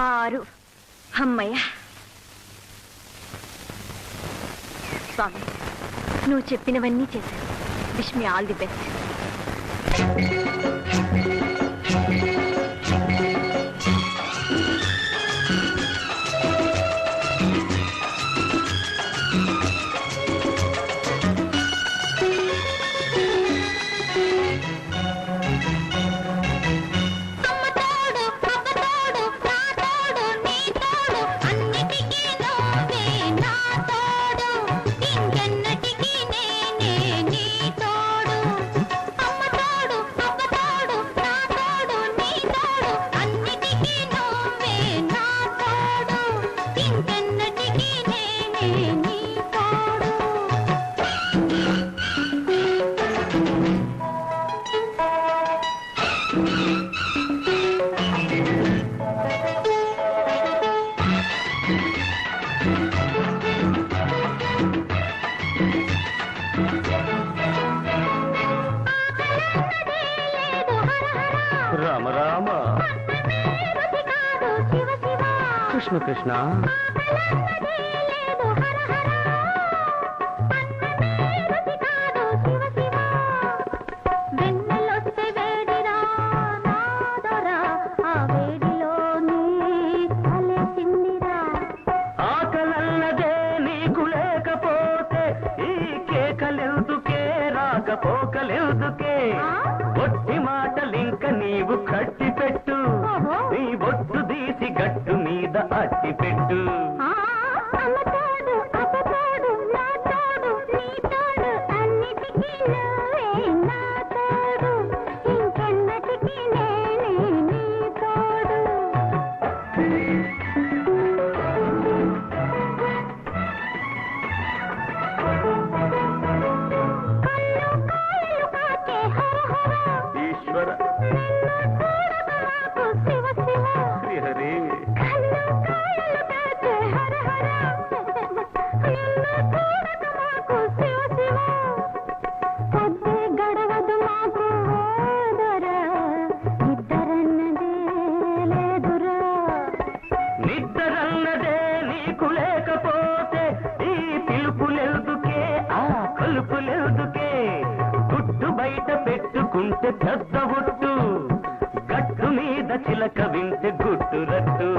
6 అమ్మయ్య. స్వామి, నువ్వు చెప్పినవన్నీ చేశాను. Wish me all the best. Rama Rama Krishna Krishna. ఆకలన్నదే నీకు లేకపోతే ఈ కేకలెందుకే రాకపోకలెందుకే? ఒట్టి మాటలింక నీవు కట్టి పెట్టు, నీ బొట్టు తీసి గట్టు మీద అట్టి పెట్టు. ఈశ్వర శ్రీహరి నిద్దరన్నదే నీకు లేకపోతే ఈ పిలుపులెందుకే, ఆ కలుపులెందుకే? గుడ్డు బయట పెట్టుకుంటే పెద్ద ఒట్టు, గట్టు మీద చిలక వింటే గుట్టు రట్టు.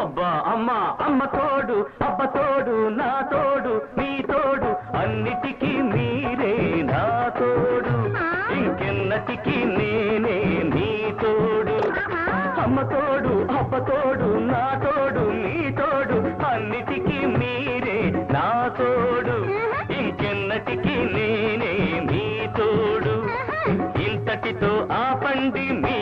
అబ్బా అమ్మ అమ్మ తోడు, అబ్బ తోడు, నా తోడు, నీ తోడు, అన్నిటికీ మీరే నా తోడు, ఇంకెన్నటికీ నేనే నీ తోడు. అమ్మ తోడు, అబ్బ తోడు, నా తోడు, నీ తోడు, అన్నిటికీ మీరే నా తోడు, ఇంకెన్నటికీ నేనే నీ తోడు. ఇంతటితో ఆపండి మీ